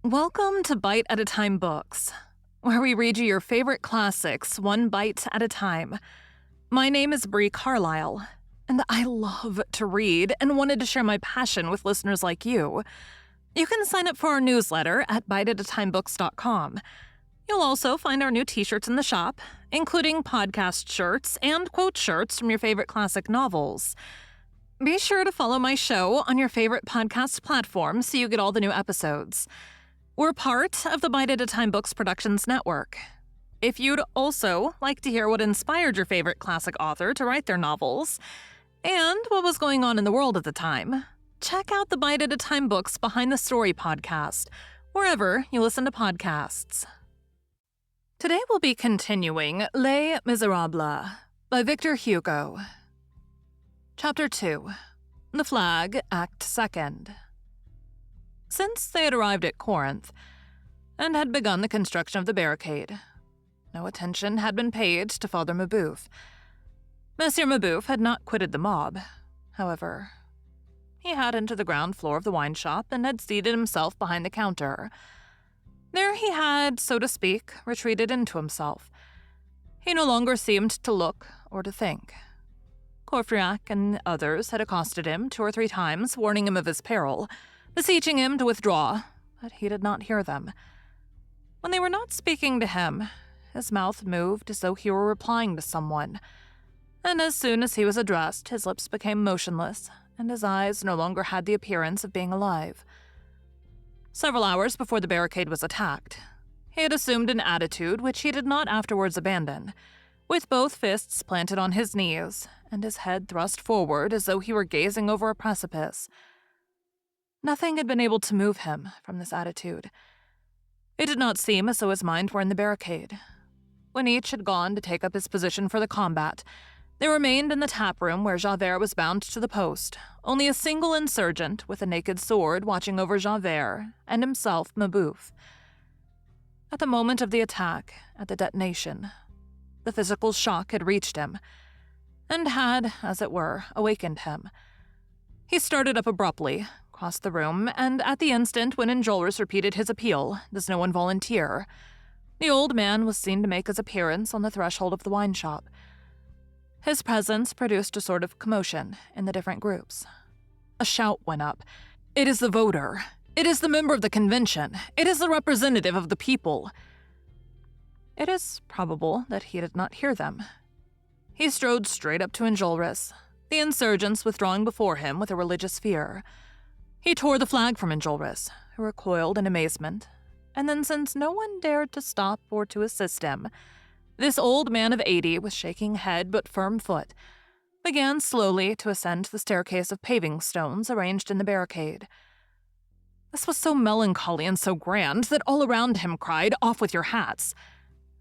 Welcome to Bite at a Time Books, where we read you your favorite classics one bite at a time. My name is Bree Carlile, and I love to read and wanted to share my passion with listeners like you. You can sign up for our newsletter at biteatatimebooks.com. You'll also find our new t-shirts in the shop, including podcast shirts and quote shirts from your favorite classic novels. Be sure to follow my show on your favorite podcast platform so you get all the new episodes. We're part of the Bite at a Time Books Productions Network. If you'd also like to hear what inspired your favorite classic author to write their novels, and what was going on in the world at the time, check out the Bite at a Time Books Behind the Story podcast, wherever you listen to podcasts. Today we'll be continuing Les Miserables by Victor Hugo. Chapter 2. The Flag, Act 2nd. Since they had arrived at Corinth and had begun the construction of the barricade, no attention had been paid to Father Mabeuf. Monsieur Mabeuf had not quitted the mob. However, he had entered the ground floor of the wine shop and had seated himself behind the counter. There he had, so to speak, retreated into himself. He no longer seemed to look or to think. Courfeyrac and others had accosted him 2 or 3 times, warning him of his peril, beseeching him to withdraw, but he did not hear them. When they were not speaking to him, his mouth moved as though he were replying to someone, and as soon as he was addressed, his lips became motionless, and his eyes no longer had the appearance of being alive. Several hours before the barricade was attacked, he had assumed an attitude which he did not afterwards abandon, with both fists planted on his knees and his head thrust forward as though he were gazing over a precipice. Nothing had been able to move him from this attitude. It did not seem as though his mind were in the barricade. When each had gone to take up his position for the combat, they remained in the tap-room where Javert was bound to the post, only a single insurgent with a naked sword watching over Javert and himself Mabeuf. At the moment of the attack, at the detonation, the physical shock had reached him, and had, as it were, awakened him. He started up abruptly, crossed the room, and at the instant when Enjolras repeated his appeal, "Does no one volunteer?" the old man was seen to make his appearance on the threshold of the wine shop. His presence produced a sort of commotion in the different groups. A shout went up. "It is the voter! It is the member of the convention! It is the representative of the people!" It is probable that he did not hear them. He strode straight up to Enjolras, the insurgents withdrawing before him with a religious fear. He tore the flag from Enjolras, who recoiled in amazement, and then, since no one dared to stop or to assist him, this old man of 80, with shaking head but firm foot, began slowly to ascend the staircase of paving stones arranged in the barricade. This was so melancholy and so grand that all around him cried, "Off with your hats!"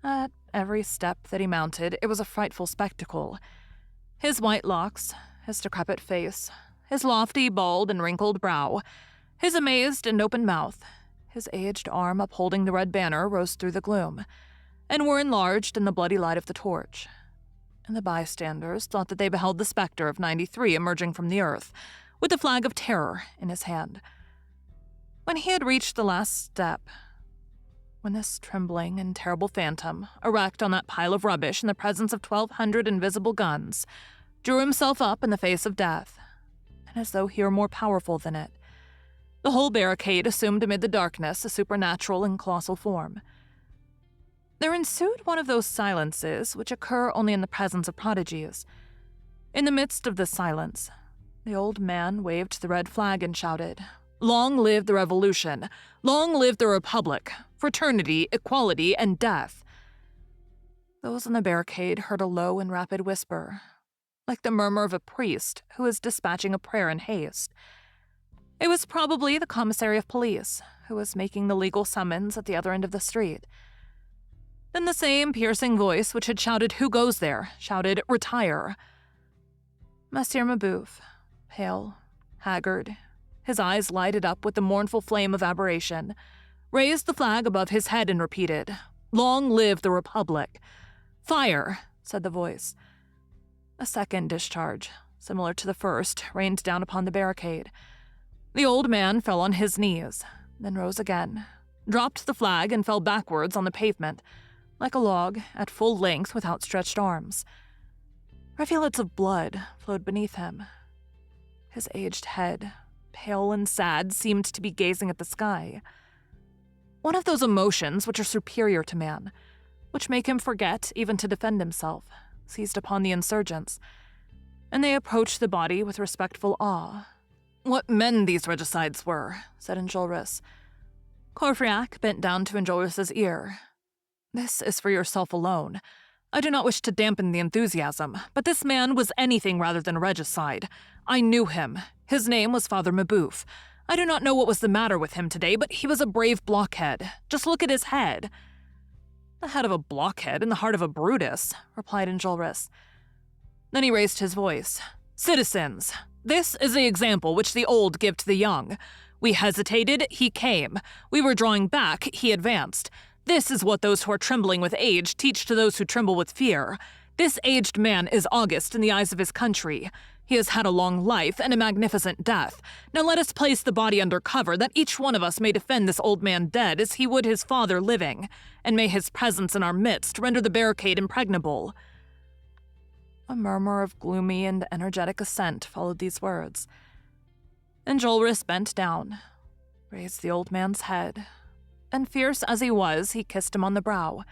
At every step that he mounted, it was a frightful spectacle. His white locks, his decrepit face, his lofty, bald, and wrinkled brow, his amazed and open mouth, his aged arm upholding the red banner rose through the gloom, and were enlarged in the bloody light of the torch. And the bystanders thought that they beheld the spectre of 93 emerging from the earth, with the flag of terror in his hand. When he had reached the last step, when this trembling and terrible phantom, erect on that pile of rubbish in the presence of 1,200 invisible guns, drew himself up in the face of death, and as though he were more powerful than it, the whole barricade assumed amid the darkness a supernatural and colossal form. There ensued one of those silences which occur only in the presence of prodigies. In the midst of this silence, the old man waved the red flag and shouted, "Long live the Revolution! Long live the Republic! Fraternity, equality, and death!" Those on the barricade heard a low and rapid whisper, like the murmur of a priest who is dispatching a prayer in haste. It was probably the commissary of police, who was making the legal summons at the other end of the street. Then the same piercing voice which had shouted, "Who goes there?" shouted, "Retire!" Monsieur Mabeuf, pale, haggard, his eyes lighted up with the mournful flame of aberration, raised the flag above his head and repeated, "Long live the Republic!" "Fire!" said the voice. A second discharge, similar to the first, rained down upon the barricade. The old man fell on his knees, then rose again, dropped the flag, and fell backwards on the pavement, like a log, at full length with outstretched arms. Rivulets of blood flowed beneath him. His aged head, pale and sad, seemed to be gazing at the sky. One of those emotions which are superior to man, which make him forget even to defend himself, seized upon the insurgents, and they approached the body with respectful awe. "What men these regicides were," said Enjolras. Courfeyrac bent down to Enjolras' ear. "This is for yourself alone. I do not wish to dampen the enthusiasm, but this man was anything rather than a regicide. I knew him. His name was Father Mabeuf. I do not know what was the matter with him today, but he was a brave blockhead. Just look at his head." "The head of a blockhead and the heart of a Brutus," replied Enjolras. Then he raised his voice. "Citizens, this is the example which the old give to the young. We hesitated, he came. We were drawing back, he advanced. This is what those who are trembling with age teach to those who tremble with fear. This aged man is august in the eyes of his country. He has had a long life and a magnificent death. Now let us place the body under cover, that each one of us may defend this old man dead as he would his father living, and may his presence in our midst render the barricade impregnable." A murmur of gloomy and energetic assent followed these words. Enjolras bent down, raised the old man's head, and fierce as he was, he kissed him on the brow.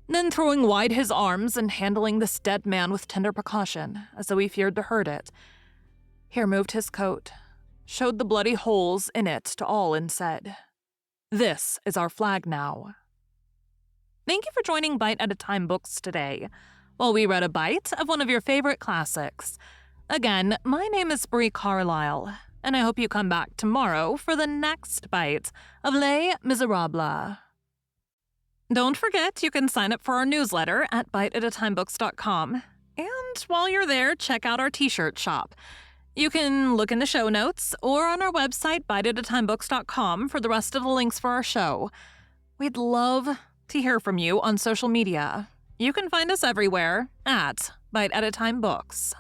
Then, throwing wide his arms and handling this dead man with tender precaution, as though he feared to hurt it, he removed his coat, showed the bloody holes in it to all, and said, "This is our flag now." Thank you for joining Bite at a Time Books today, while we read a bite of one of your favorite classics. Again, my name is Bree Carlile, and I hope you come back tomorrow for the next bite of Les Miserables. Don't forget, you can sign up for our newsletter at biteatatimebooks.com. And while you're there, check out our t-shirt shop. You can look in the show notes or on our website, biteatatimebooks.com, for the rest of the links for our show. We'd love to hear from you on social media. You can find us everywhere at Bite at a Time Books.